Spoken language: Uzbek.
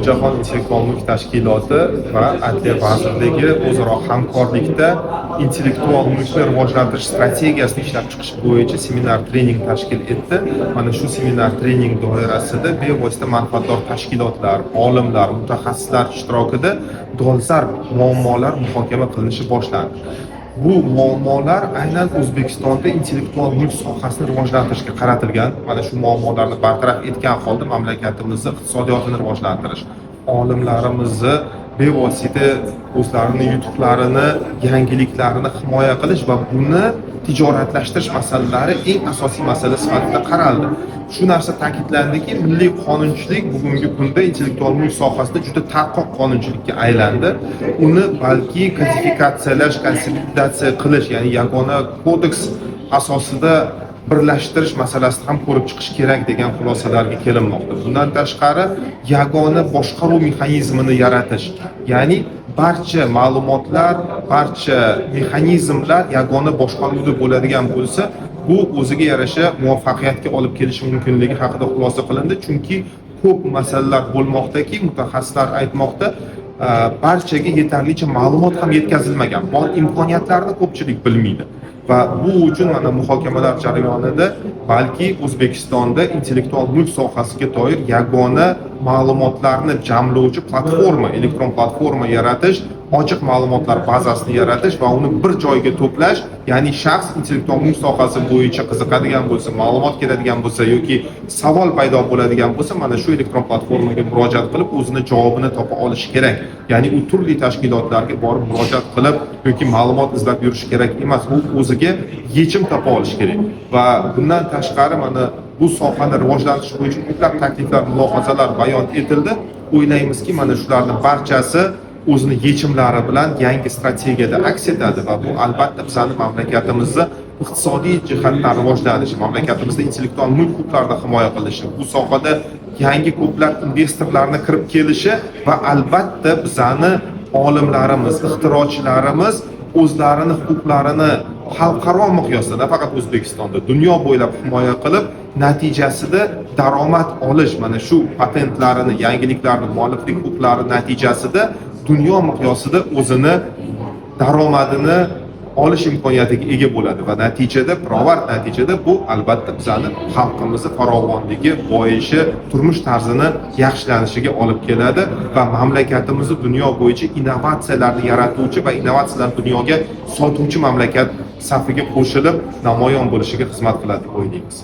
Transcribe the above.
Umumjahon intellektual mulk tashkiloti va Adliya vazirligi o'zaro hamkorlikda intellektual mulkni rivojlantirish strategiyasini ishlab chiqish bo'yicha seminar trening tashkil etdi. Mana shu seminar trening doirasida bevosita manfaatdor tashkilotlar, olimlar, mutaxassislar ishtirokida dolzarb muammolar muhokama qilinishi boshlandi. Bu muammolar aynan O'zbekistonda intellektual mulk sohasini rivojlantirishga qaratilgan. Mana shu muammolarni bartaraf etgan holda mamlakatimizning iqtisodiyotini rivojlantirish, olimlarimizni bevosita o'zlarining yutuqlarini, yangiliklarini himoya qilish va buni tijoratlashtirish masalalari eng asosiy masala sifatida qaraldi. Shu narsa ta'kidlandiki, milliy qonunchilik bugungi kunda intellektual mulk sohasida juda tarqoq qonunchilikka aylandi. Uni balki kodifikatsiyalash, konsolidatsiya qilish, ya'ni yagona kodeks asosida birlashtirish masalasini ham ko'rib chiqish kerak degan xulosalarga kelinmoqda. Bundan tashqari, yagona boshqaruv mexanizmini yaratish, ya'ni barcha ma'lumotlar, barcha mexanizmlar yagona boshqaruvda bo'ladigan bo'lsa, bu o'ziga yarasha muvaffaqiyatga olib kelishi mumkinligi haqida xulosa qilindi. Chunki ko'p masalalar bo'lmoqdaki, mutaxassislar aytmoqda, barchaga yetarlicha ma'lumot ham yetkazilmagan. Bor imkoniyatlarni ko'pchilik bilmaydi. Va bu uchun mana muhokamalar jarayonida balki O'zbekistonda intellektual mulk sohasiga doir yagona ma'lumotlarni jamlovchi platforma, elektron platforma yaratish, ochiq ma'lumotlar bazasini yaratish va uni bir joyga to'plash, ya'ni shaxs intellektual mulk sohasi bo'yicha qiziqadigan bo'lsa, ma'lumot keladigan bo'lsa yoki savol paydo bo'ladigan bo'lsa, mana shu elektron platformaga murojaat qilib o'zini javobini topa olishi kerak. Ya'ni u turli tashkilotlarga borib murojaat qilib yoki ma'lumot izlab yurish kerak emas, u o'ziga yechim topa olishi kerak. Va bundan tashqari mana bu sohani rivojlantirish bo'yicha ko'plab takliflar, mulohazalar bayon etildi. O'ylaymizki, mana shularning barchasi o'zini yechimlari bilan yangi strategiyada aks etadi va bu albatta bizning mamlakatimizni iqtisodiy jihatdan rivojlanishi, mamlakatimizda intellektual mulk huquqlarini himoya qilishi, bu sohada yangi ko'plab investorlarning kirib kelishi va albatta bizning olimlarimiz, ixtirochilarimiz o'zlarini huquqlarini xalqaro miqyosda, nafaqat O'zbekistonda, dunyo bo'ylab himoya qilib, natijasida daromad olish, mana shu patentlarini, yangiliklarni, mualliflik huquqlari natijasida dunyo miqyosida o'zini daromadini olish imkoniyatiga ega bo'ladi va natijada, pirovard natijada bu albatta bizning xalqimizning farovonligi, boyishi, turmush tarzini yaxshilanishiga olib keladi va mamlakatimizni dunyo bo'yicha innovatsiyalarni yaratuvchi va innovatsiyalarni dunyoga sotuvchi mamlakat safiga qo'shilib namoyon bo'lishiga xizmat qiladi deb o'ylaymiz.